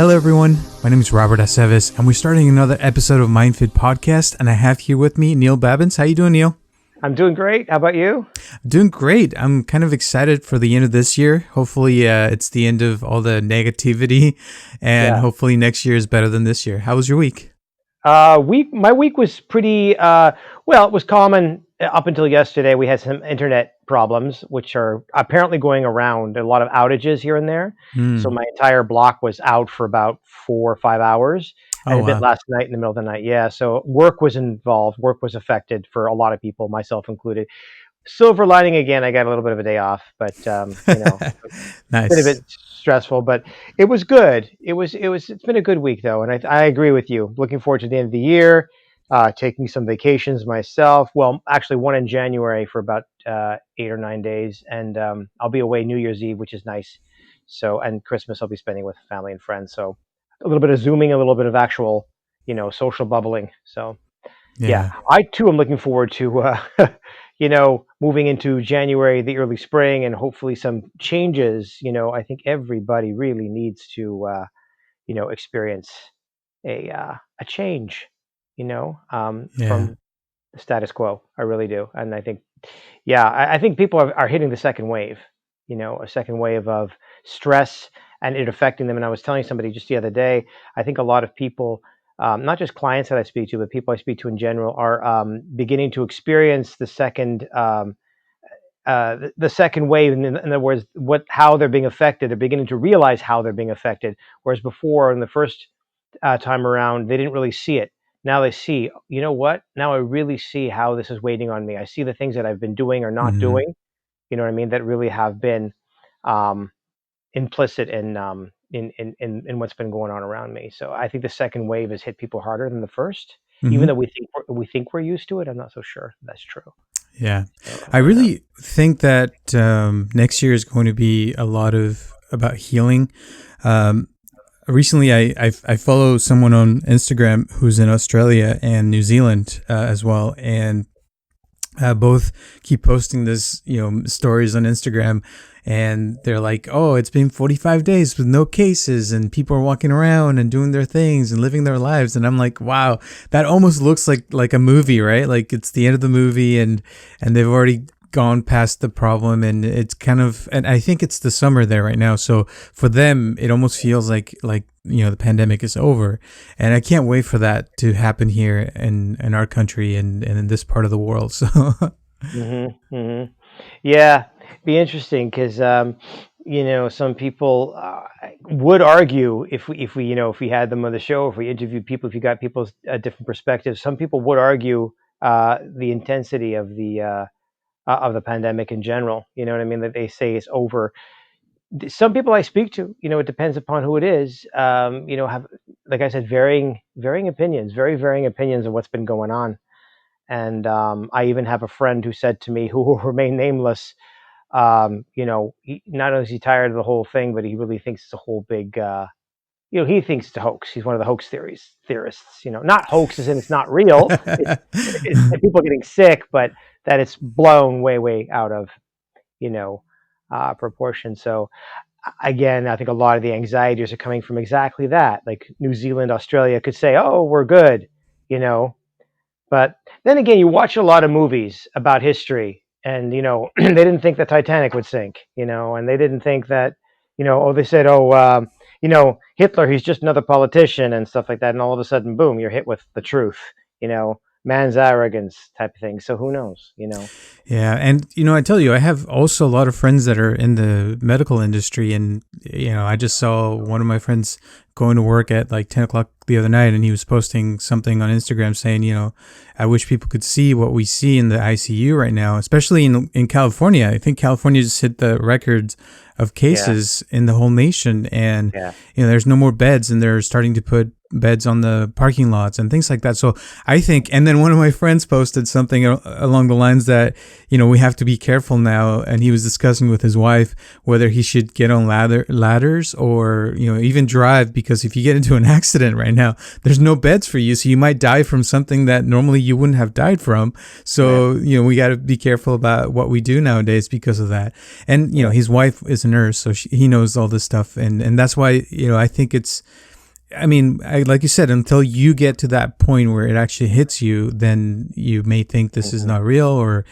Hello everyone, my name is Robert Aceves, and we're starting another episode of MindFit Podcast, and I have here with me Neil Babbins. How you doing, Neil? I'm doing great. How about you? Doing great. I'm kind of excited for the end of this year. Hopefully it's the end of all the negativity, and hopefully next year is better than this year. How was your week? My week was pretty, it was common up until yesterday. We had some internet problems, which are apparently going around, a lot of outages here and there. So my entire block was out for about 4 or 5 hours, and a bit last night in the middle of the night. Yeah, so work was involved. Work was affected for a lot of people, myself included. Silver lining again, I got a little bit of a day off, but Nice. It's been a bit stressful, but it was good. It's been a good week though, and I agree with you. Looking forward to the end of the year, taking some vacations myself. Well, actually one in January for about 8 or 9 days, and I'll be away New Year's Eve, which is nice. So, and Christmas I'll be spending with family and friends. So a little bit of Zooming, a little bit of actual, social bubbling. So yeah, I too am looking forward to moving into January, the early spring, and hopefully some changes. I think everybody really needs to, experience a change, from the status quo. I really do. And I think, I think people are hitting the second wave, a second wave of stress and it affecting them. And I was telling somebody just the other day, I think a lot of people, not just clients that I speak to, but people I speak to in general, are beginning to experience the second wave. In other words, how they're being affected. They're beginning to realize how they're being affected. Whereas before, in the first time around, they didn't really see it. Now they see, you know what? Now I really see how this is waiting on me. I see the things that I've been doing or not doing. You know what I mean? That really have been implicit in what's been going on around me. So I think the second wave has hit people harder than the first, even though we think we're used to it. I'm not so sure that's true. Yeah, I really think that next year is going to be a lot about healing. Recently, I follow someone on Instagram who's in Australia and New Zealand as well, and both keep posting this, stories on Instagram, and they're like, "Oh, it's been 45 days with no cases, and people are walking around and doing their things and living their lives." And I'm like, "Wow, that almost looks like a movie, right? Like it's the end of the movie, and they've already gone past the problem, and it's kind of, and I think it's the summer there right now. So for them, it almost feels like the pandemic is over, and I can't wait for that to happen here in our country and in this part of the world." So yeah, be interesting because some people would argue if we had them on the show, if we interviewed people, if you got people's different perspectives, some people would argue the intensity of the pandemic in general. You know what I mean? That they say it's over. Some people I speak to, it depends upon who it is, have, like I said, varying opinions, very varying opinions of what's been going on. And I even have a friend who said to me, who will remain nameless, not only is he tired of the whole thing, but he really thinks it's a whole big, he thinks it's a hoax. He's one of the hoax theorists, not hoaxes and it's not real. It's people getting sick, but that it's blown way out of, proportion. So again, I think a lot of the anxieties are coming from exactly that. Like New Zealand, Australia could say, "Oh, we're good," but then again, you watch a lot of movies about history, and they didn't think the Titanic would sink, and they didn't think that, they said, Hitler, he's just another politician and stuff like that, and all of a sudden, boom, you're hit with the truth, man's arrogance type of thing. So who knows, Yeah. And, I tell you, I have also a lot of friends that are in the medical industry. And, I just saw one of my friends going to work at like 10 o'clock the other night, and he was posting something on Instagram saying, I wish people could see what we see in the ICU right now, especially in California. I think California just hit the records of cases in the whole nation. And, there's no more beds, and they're starting to put beds on the parking lots and things like that. So I think, and then one of my friends posted something along the lines that, we have to be careful now. And he was discussing with his wife whether he should get on ladders or, even drive, because if you get into an accident right now, there's no beds for you. So you might die from something that normally you wouldn't have died from. So, we got to be careful about what we do nowadays because of that. And, his wife is a nurse, so he knows all this stuff. And that's why, I think it's, I mean, like you said, until you get to that point where it actually hits you, then you may think this is Mhm. not real, or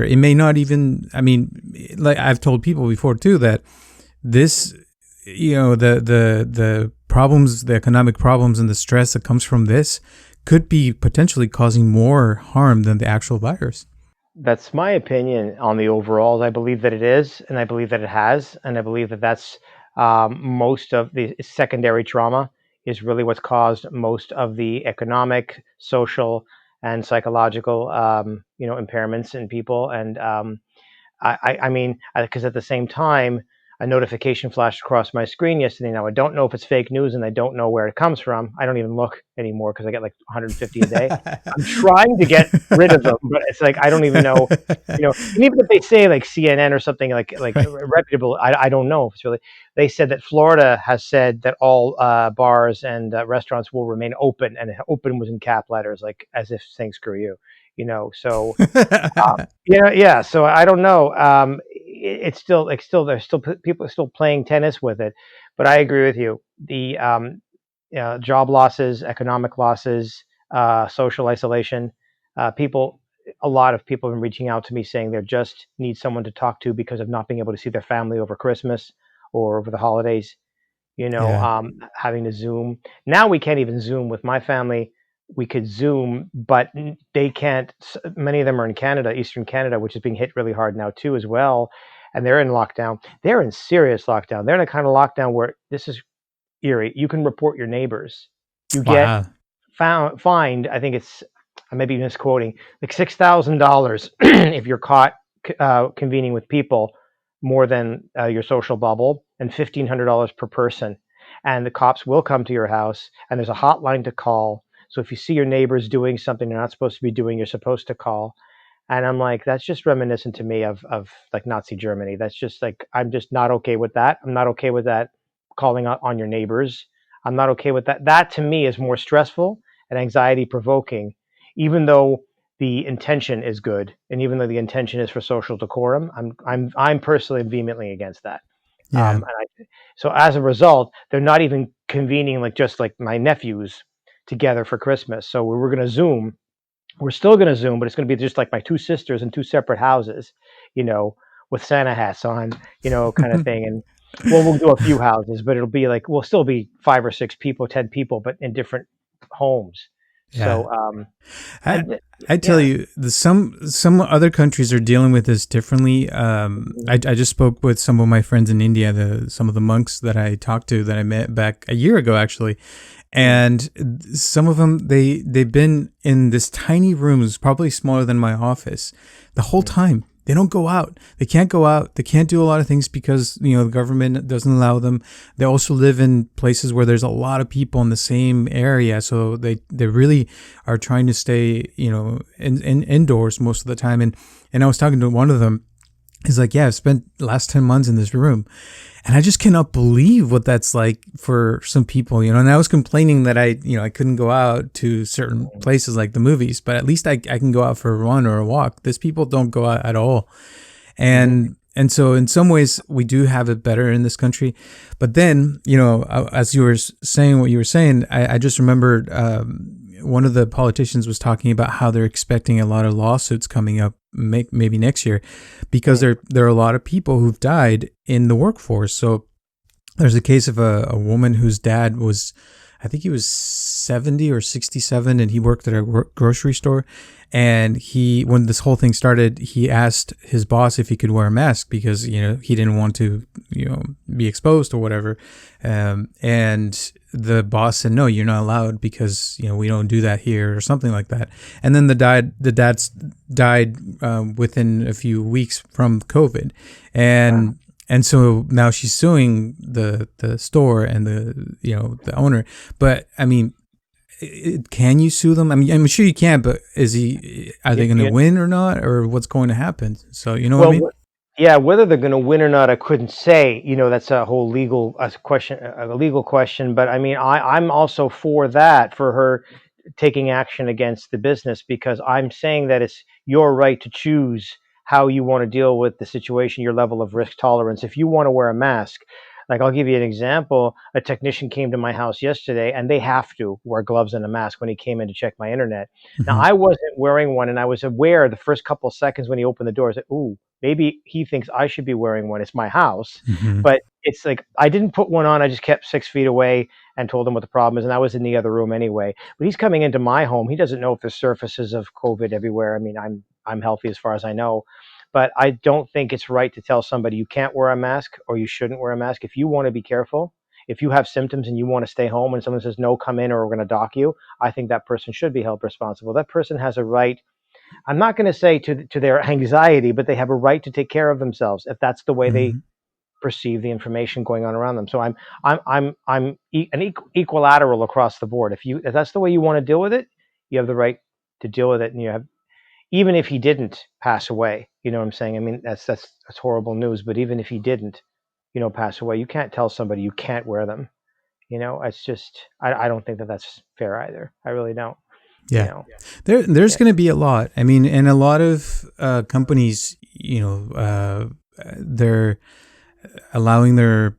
it may not even. I mean, like I've told people before too that this, the problems, the economic problems, and the stress that comes from this could be potentially causing more harm than the actual virus. That's my opinion on the overall. I believe that it is, and I believe that it has, and I believe that that's most of the secondary trauma is really what's caused most of the economic, social, and psychological, impairments in people. And I mean, because at the same time, a notification flashed across my screen yesterday. Now I don't know if it's fake news, and I don't know where it comes from. I don't even look anymore because I get like 150 a day. I'm trying to get rid of them, but it's like I don't even know. And even if they say like CNN or something like Right. reputable, I don't know if it's really. They said that Florida has said that all bars and restaurants will remain open, and open was in cap letters, like as if saying screw you, So yeah. So I don't know. It's still like there's still people are still playing tennis with it, but I agree with you. The job losses, economic losses, social isolation. People, a lot of people have been reaching out to me saying they just need someone to talk to because of not being able to see their family over Christmas or over the holidays. Yeah. Having to Zoom. Now we can't even Zoom with my family. We could Zoom, but they can't. Many of them are in Canada, Eastern Canada, which is being hit really hard now too, as well. And they're in lockdown. They're in serious lockdown. They're in a kind of lockdown where this is eerie. You can report your neighbors. You get Wow. fined. I think it's, I may be misquoting, like $6,000 if you're caught convening with people more than your social bubble, and $1,500 per person. And the cops will come to your house, and there's a hotline to call. So if you see your neighbors doing something they're not supposed to be doing, you're supposed to call. And I'm like, that's just reminiscent to me of like Nazi Germany. That's just like, I'm just not okay with that. I'm not okay with that calling out on your neighbors. I'm not okay with that. That to me is more stressful and anxiety provoking, even though the intention is good, and even though the intention is for social decorum. I'm personally vehemently against that. Yeah. So as a result, they're not even convening like just like my nephews together for Christmas. So we were going to Zoom. We're still going to Zoom, but it's going to be just like my two sisters in two separate houses, you know, with Santa hats on, kind of thing. And well, we'll do a few houses, but it'll be like we'll still be 5 or 6 people, 10 people, but in different homes. Yeah. So I and I tell yeah. you, some other countries are dealing with this differently. I just spoke with some of my friends in India, some of the monks that I talked to that I met back a year ago, actually, Mm, and some of them they've been in this tiny rooms, probably smaller than my office, the whole mm, time. They don't go out. They can't go out. They can't do a lot of things because the government doesn't allow them. They also live in places where there's a lot of people in the same area, so they really are trying to stay in indoors most of the time. And I was talking to one of them. He's like, yeah, I've spent the last 10 months in this room. And I just cannot believe what that's like for some people, And I was complaining that I couldn't go out to certain mm, places like the movies, but at least I can go out for a run or a walk. These people don't go out at all. mhm, And so in some ways we do have it better in this country. But then, as you were saying what you were saying, I just remembered one of the politicians was talking about how they're expecting a lot of lawsuits coming up maybe next year because mm, there are a lot of people who've died in the workforce. So there's a case of a woman whose dad was, I think he was 70 or 67, and he worked at a grocery store. And when this whole thing started, he asked his boss if he could wear a mask because, he didn't want to, be exposed or whatever. And the boss said, no, you're not allowed because, we don't do that here or something like that. And then the dad died within a few weeks from COVID. wow. And so now she's suing the store and the owner. But I mean, can you sue them? I mean, I'm sure you can, but are You, they going to you, win or not, or what's going to happen? So you know what I well, mean? yeah, whether they're going to win or not, I couldn't say. That's a whole legal question, a legal question. But I mean, I'm also for that, for her taking action against the business, because I'm saying that it's your right to choose how you want to deal with the situation, your level of risk tolerance. If you want to wear a mask, Like, I'll give you an example. A technician came to my house yesterday, and they have to wear gloves and a mask when he came in to check my internet. Now, Hmm. I wasn't wearing one, and I was aware the first couple of seconds when he opened the door, I said, "Ooh, maybe he thinks I should be wearing one. It's my house." Hmm. But it's like I didn't put one on. I just kept 6 feet away and told him what the problem is, and I was in the other room anyway. But he's coming into my home. He doesn't know if there's surfaces of COVID everywhere. I mean, I'm healthy as far as I know, but I don't think it's right to tell somebody you can't wear a mask or you shouldn't wear a mask. If you want to be careful, if you have symptoms and you want to stay home and someone says, no, come in or we're going to dock you, I think that person should be held responsible. That person has a right. I'm not going to say to their anxiety, but they have a right to take care of themselves if that's the way they Hmm. perceive the information going on around them. So I'm equilateral across the board. If that's the way you want to deal with it, you have the right to deal with it, and you have, even if he didn't pass away, you know what I'm saying? I mean, that's horrible news. But even if he didn't, pass away, you can't tell somebody you can't wear them. It's just I don't think that that's fair either. I really don't. You Yeah. know, There's yeah. going to be a lot. I mean, and a lot of companies, they're allowing their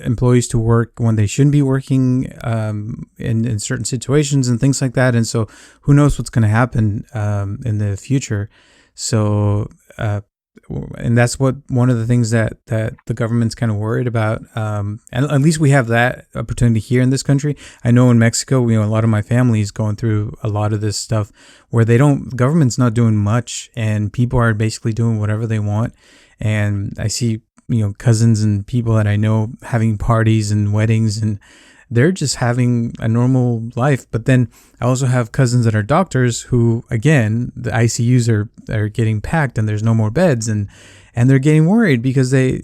employees to work when they shouldn't be working in certain situations and things like that. And so who knows what's going to happen in the future. So, and that's what one of the things that the government's kind of worried about. And at least we have that opportunity here in this country. I know in Mexico, a lot of my family is going through a lot of this stuff where government's not doing much and people are basically doing whatever they want. And I see, cousins and people that I know having parties and weddings, and they're just having a normal life. But then I also have cousins that are doctors who, again, the ICUs are getting packed and there's no more beds, and they're getting worried because they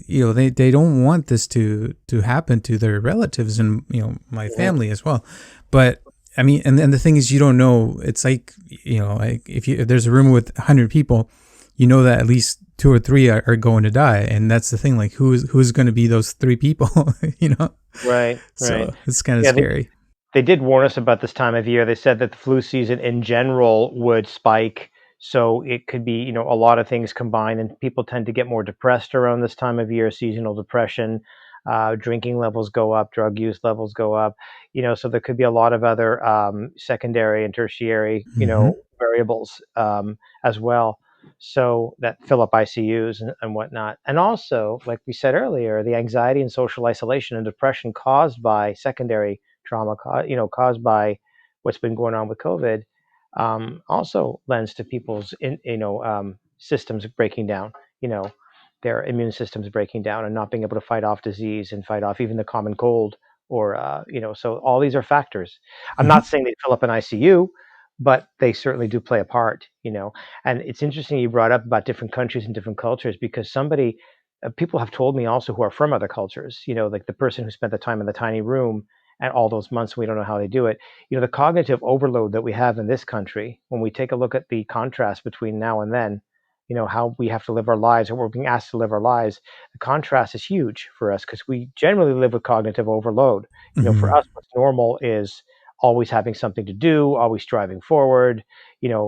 don't want this to happen to their relatives and my Mhm. family as well. But I mean, and the thing is, you don't know. It's like like if there's a room with 100 people, that at least two or three are going to die, and that's the thing. Like, who's going to be those three people? Right, right. So it's kind of Yeah, scary. they did warn us about this time of year. They said that the flu season in general would spike. So it could be, a lot of things combined, and people tend to get more depressed around this time of year, seasonal depression. Drinking levels go up, drug use levels go up, so there could be a lot of other secondary and tertiary, Hmm. variables as well. So that fill up ICUs and whatnot. And also, like we said earlier, the anxiety and social isolation and depression caused by secondary trauma, caused by what's been going on with COVID, also lends to people's, systems breaking down. You know, their immune systems breaking down and not being able to fight off disease and fight off even the common cold. Or, so all these are factors. I'm Hmm. not saying they fill up an ICU, but they certainly do play a part. And it's interesting you brought up about different countries and different cultures, because people have told me also who are from other cultures, like the person who spent the time in the tiny room and all those months, we don't know how they do it. The cognitive overload that we have in this country, when we take a look at the contrast between now and then, how we have to live our lives and we're being asked to live our lives, the contrast is huge for us because we generally live with cognitive overload. For Hmm. us, what's normal is always having something to do, always striving forward,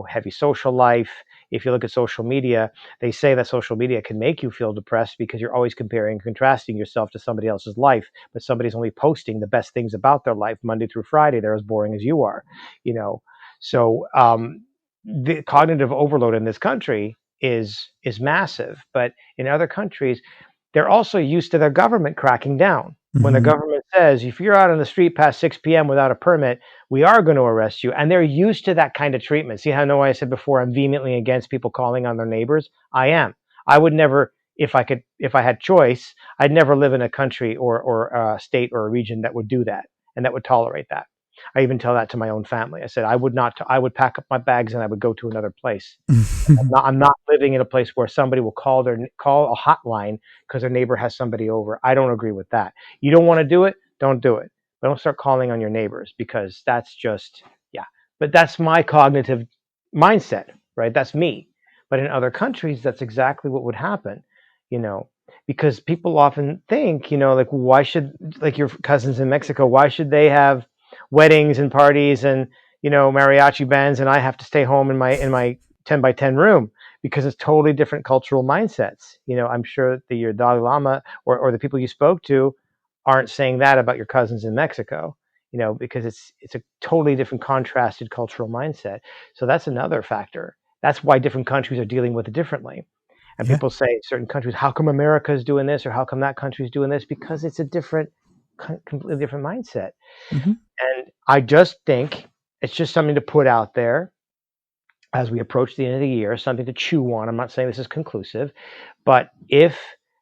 heavy social life. If you look at social media, they say that social media can make you feel depressed because you're always comparing and contrasting yourself to somebody else's life, but somebody's only posting the best things about their life Monday through Friday. They're as boring as you are, you know. So the cognitive overload in this country is massive, but in other countries, they're also used to their government cracking down. When the Hmm. government says, if you're out on the street past 6 p.m. without a permit, we are going to arrest you. And they're used to that kind of treatment. See how I know I said before I'm vehemently against people calling on their neighbors? I am. I would never, if I had choice, I'd never live in a country or a state or a region that would do that and that would tolerate that. I even tell that to my own family. I said I would not. I would pack up my bags and I would go to another place. I'm not living in a place where somebody will call a hotline because their neighbor has somebody over. I don't agree with that. You don't want to do it, don't do it. But don't start calling on your neighbors, because that's just, yeah. But that's my cognitive mindset, right? That's me. But in other countries, that's exactly what would happen, you know, because people often think, like, why should, like your cousins in Mexico, why should they have weddings and parties and, mariachi bands, and I have to stay home in my 10 by 10 room, because it's totally different cultural mindsets. I'm sure that your Dalai Lama or the people you spoke to aren't saying that about your cousins in Mexico, because it's a totally different contrasted cultural mindset. So that's another factor. That's why different countries are dealing with it differently. And Yeah. people say certain countries, how come America is doing this or how come that country is doing this? Because it's a completely different mindset. Hmm. And I just think it's just something to put out there as we approach the end of the year, something to chew on. I'm not saying this is conclusive, but if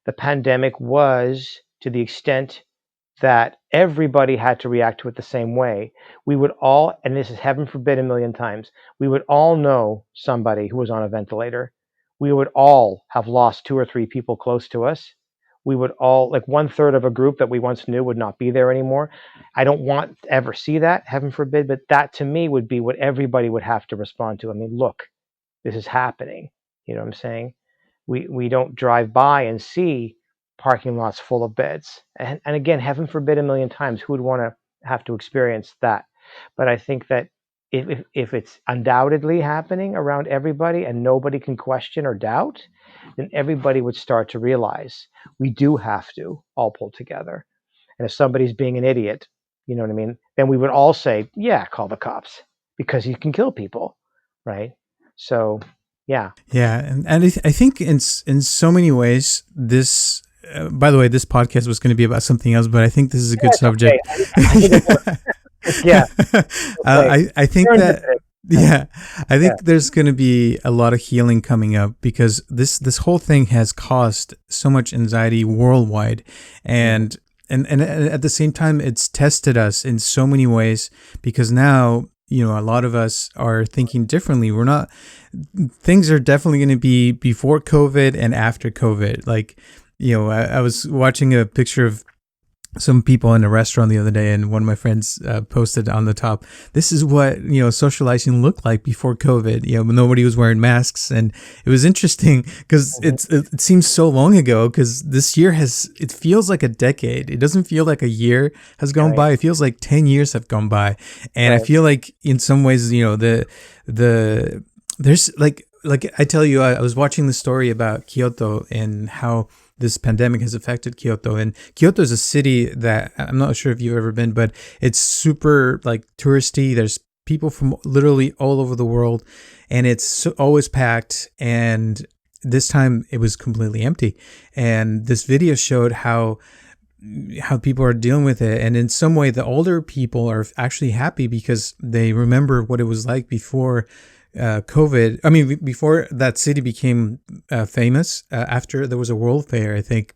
the pandemic was to the extent that everybody had to react to it the same way, we would all, and this is heaven forbid a million times, we would all know somebody who was on a ventilator. We would all have lost 2 or 3 people close to us. We would all, like 1/3 of a group that we once knew would not be there anymore. I don't want to ever see that, heaven forbid, but that to me would be what everybody would have to respond to. I mean, look, this is happening. You know what I'm saying? We don't drive by and see parking lots full of beds. And again, heaven forbid a million times, who would want to have to experience that? But I think that if it's undoubtedly happening around everybody and nobody can question or doubt, then everybody would start to realize we do have to all pull together. And if somebody's being an idiot, you know what I mean, then we would all say, yeah, call the cops because you can kill people, right? So, yeah. Yeah, and I think in so many ways this. By the way, this podcast was going to be about something else, but I think this is a Yeah, good it's okay. subject. I think it's yeah, okay. I think that yeah, I think Yeah. there's going to be a lot of healing coming up because this whole thing has caused so much anxiety worldwide, and and at the same time, it's tested us in so many ways because now a lot of us are thinking differently. We're not. Things are definitely going to be before COVID and after COVID. Like, I was watching a picture of some people in a restaurant the other day, and one of my friends posted on the top, this is what socializing looked like before COVID. Nobody was wearing masks, and it was interesting because it seems so long ago. Because this year it feels like a decade. It doesn't feel like a year has gone by. It feels like 10 years have gone by, and I feel like in some ways, there's like I tell you, I was watching the story about Kyoto and how this pandemic has affected Kyoto. And Kyoto is a city that I'm not sure if you've ever been, but it's super like touristy. There's people from literally all over the world, and it's always packed. And this time it was completely empty. And this video showed how people are dealing with it. And in some way, the older people are actually happy because they remember what it was like before COVID. I mean, before that city became famous, after there was a World Fair, I think,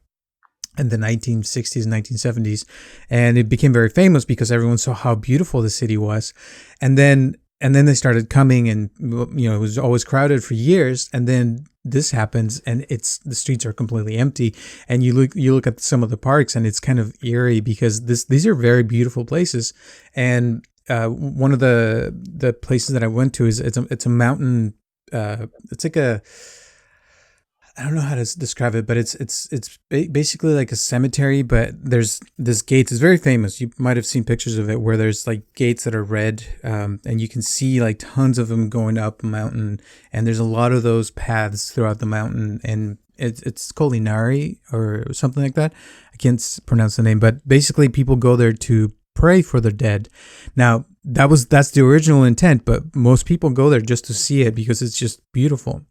in the 1960s, 1970s, and it became very famous because everyone saw how beautiful the city was, and then they started coming, and it was always crowded for years, and then this happens, and the streets are completely empty, and you look at some of the parks, and it's kind of eerie because these are very beautiful places, and one of the places that I went to is it's a mountain. It's like I don't know how to describe it, but it's basically like a cemetery. But there's this gate. It's very famous. You might have seen pictures of it where there's like gates that are red, and you can see like tons of them going up a mountain. And there's a lot of those paths throughout the mountain, and it's called Inari or something like that. I can't pronounce the name, but basically people go there to pray for their dead. Now that's the original intent, but most people go there just to see it because it's just beautiful.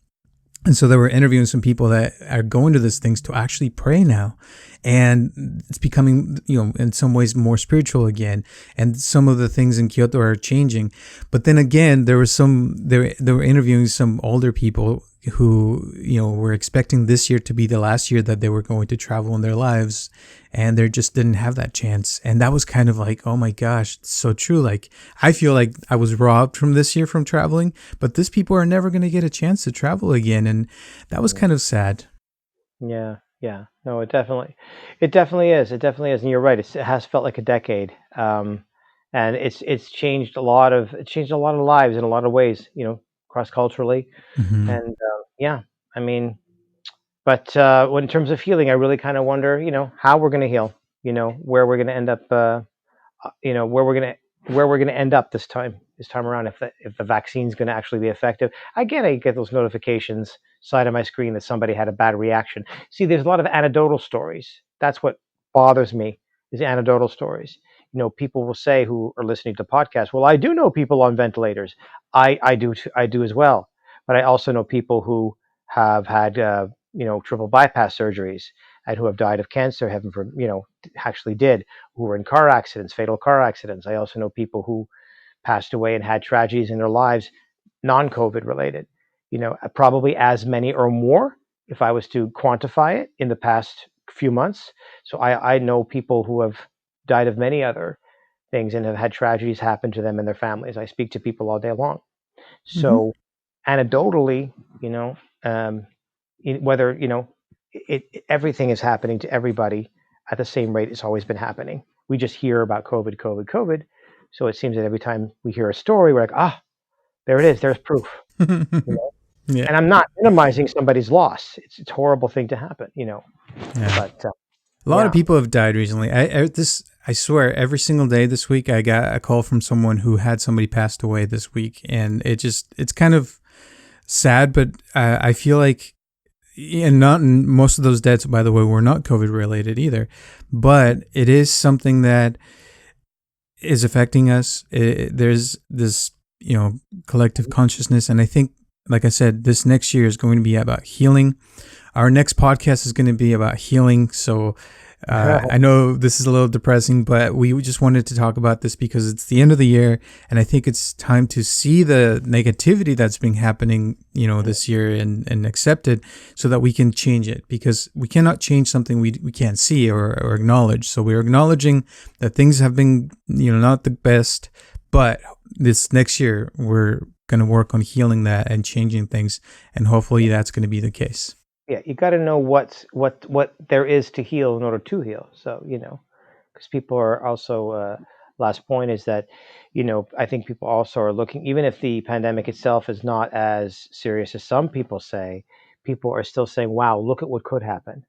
And so they were interviewing some people that are going to these things to actually pray now. And it's becoming, in some ways more spiritual again. And some of the things in Kyoto are changing. But then again, they were interviewing some older people who, were expecting this year to be the last year that they were going to travel in their lives. And they just didn't have that chance. And that was kind of like, oh my gosh, it's so true. Like, I feel like I was robbed from this year from traveling, but these people are never going to get a chance to travel again. And that was kind of sad. Yeah. Yeah. No, it definitely is. It definitely is. And you're right. It has felt like a decade. And it's changed a lot of lives in a lot of ways, cross culturally. Mm-hmm. And yeah, I mean, but in terms of healing, I really kind of wonder, how we're going to heal, where we're going to end up, where we're going to end up this time around, if the vaccine's going to actually be effective. Again, I get those notifications side of my screen that somebody had a bad reaction. See, there's a lot of anecdotal stories. That's what bothers me. is anecdotal stories. People will say who are listening to podcasts, well, I do know people on ventilators. I do as well. But I also know people who have had, triple bypass surgeries and who have died of cancer, heaven for, actually did, who were in car accidents, fatal car accidents. I also know people who passed away and had tragedies in their lives, non-COVID related. Probably as many or more if I was to quantify it in the past few months. So I know people who have died of many other things and have had tragedies happen to them and their families. I speak to people all day long. Mm-hmm. So anecdotally, whether, everything is happening to everybody at the same rate it's always been happening. We just hear about COVID, COVID, COVID. So it seems that every time we hear a story, we're like, there it is. There's proof. Yeah. And I'm not minimizing somebody's loss. It's a horrible thing to happen, Yeah. But A lot of people have died recently. I swear, every single day this week, I got a call from someone who had somebody passed away this week, and it's kind of sad. But I feel like, and not most of those deaths, by the way, were not COVID related either. But it is something that is affecting us. There's this, collective consciousness, and I think, like I said, this next year is going to be about healing. Our next podcast is going to be about healing. So I know this is a little depressing, but we just wanted to talk about this because it's the end of the year, and I think it's time to see the negativity that's been happening, this year and accept it so that we can change it, because we cannot change something we can't see or acknowledge. So we're acknowledging that things have been, not the best, but this next year we're going to work on healing that and changing things, and hopefully that's going to be the case. Yeah, you got to know what there is to heal in order to heal. So because people are also, last point is that I think people also are looking, even if the pandemic itself is not as serious as some people say, people are still saying, wow, look at what could happen,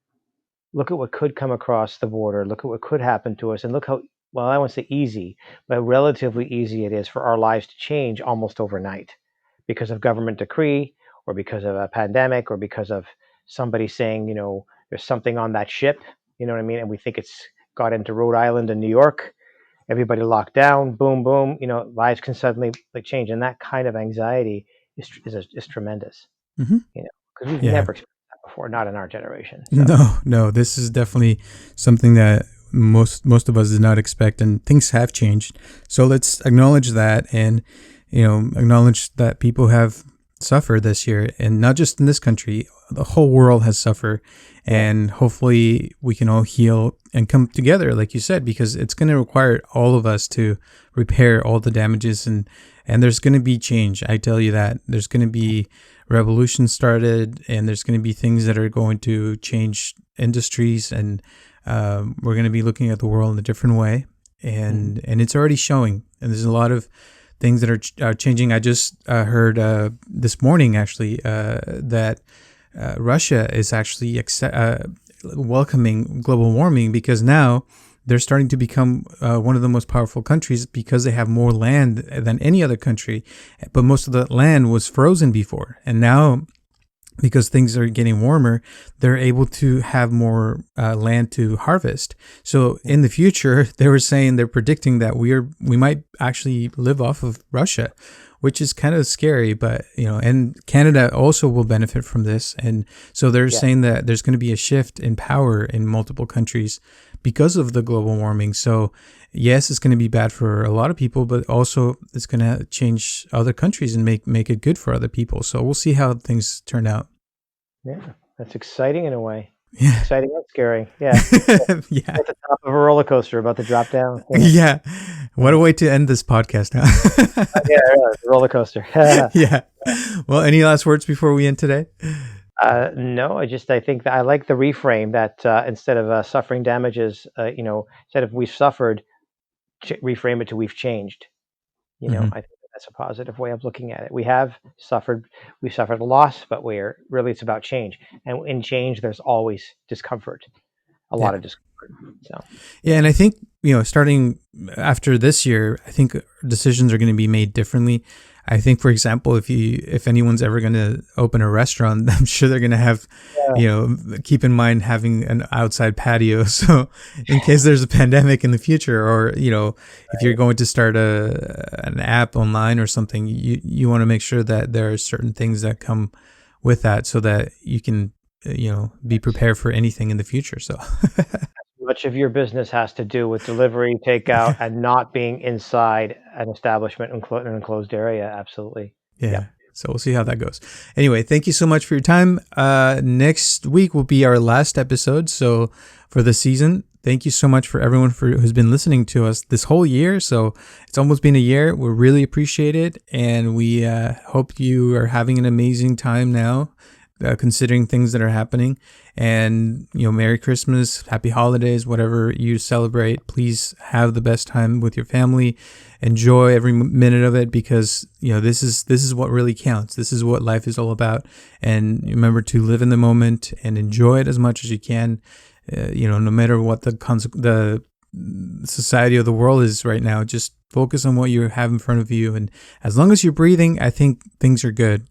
look at what could come across the border, look at what could happen to us, and look how, well, I won't say easy, but relatively easy it is for our lives to change almost overnight because of government decree, or because of a pandemic, or because of somebody saying, there's something on that ship, you know what I mean? And we think it's got into Rhode Island and New York, everybody locked down, boom, boom, lives can suddenly change. And that kind of anxiety is tremendous, Mm-hmm. because we've Yeah. never experienced that before, not in our generation. So. No, this is definitely something that most of us did not expect, and things have changed. So let's acknowledge that, and acknowledge that people have suffered this year, and not just in this country, the whole world has suffered, and hopefully we can all heal and come together, like you said, because it's going to require all of us to repair all the damages, and there's going to be change. I tell you that there's going to be revolution started, and there's going to be things that are going to change industries, and we're going to be looking at the world in a different way, and it's already showing, and there's a lot of things that are changing. I just heard this morning, actually, that Russia is actually welcoming global warming, because now they're starting to become one of the most powerful countries because they have more land than any other country. But most of the land was frozen before. And now, because things are getting warmer, they're able to have more land to harvest. So in the future, they were saying, they're predicting that we might actually live off of Russia, which is kind of scary, but and Canada also will benefit from this. And so they're saying that there's going to be a shift in power in multiple countries because of the global warming. So yes, it's going to be bad for a lot of people, but also it's going to change other countries and make it good for other people. So we'll see how things turn out. Yeah, that's exciting in a way. Yeah. Exciting and scary. Yeah. Yeah. At the top of a roller coaster about to drop down. Yeah. What a way to end this podcast, huh? Yeah, it's a roller coaster. Yeah. Well, any last words before we end today? No, I think that I like the reframe that instead of suffering damages, instead of we've suffered, reframe it to we've changed. I think that's a positive way of looking at it. We've suffered a loss, but it's about change. And in change, there's always discomfort, a lot of discomfort. So. Yeah, and I think, starting after this year, I think decisions are going to be made differently. I think, for example, if anyone's ever going to open a restaurant, I'm sure they're going to have, keep in mind having an outside patio. So in case there's a pandemic in the future, or, if you're going to start an app online or something, you want to make sure that there are certain things that come with that so that you can, be prepared for anything in the future. So much of your business has to do with delivery, takeout, and not being inside an establishment in an enclosed area. Absolutely. Yeah. So we'll see how that goes. Anyway, thank you so much for your time. Next week will be our last episode. So for the season, thank you so much for everyone who's been listening to us this whole year. So it's almost been a year. We really appreciate it. And we hope you are having an amazing time now, considering things that are happening. And, Merry Christmas, Happy Holidays, whatever you celebrate. Please have the best time with your family. Enjoy every minute of it, because, this is what really counts. This is what life is all about. And remember to live in the moment and enjoy it as much as you can. No matter what the society of the world is right now, just focus on what you have in front of you. And as long as you're breathing, I think things are good,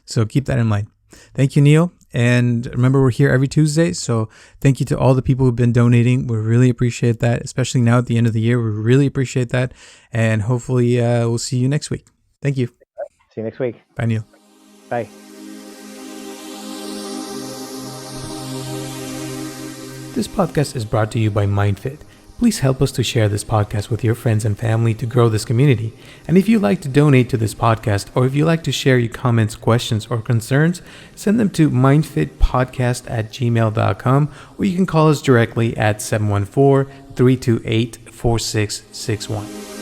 so keep that in mind. Thank you, Neil. And remember, we're here every Tuesday. So thank you to all the people who've been donating. We really appreciate that, especially now at the end of the year. We really appreciate that. And hopefully we'll see you next week. Thank you. See you next week. Bye, Neil. Bye. This podcast is brought to you by MindFit. Please help us to share this podcast with your friends and family to grow this community. And if you'd like to donate to this podcast, or if you'd like to share your comments, questions, or concerns, send them to mindfitpodcast@gmail.com, or you can call us directly at 714-328-4661.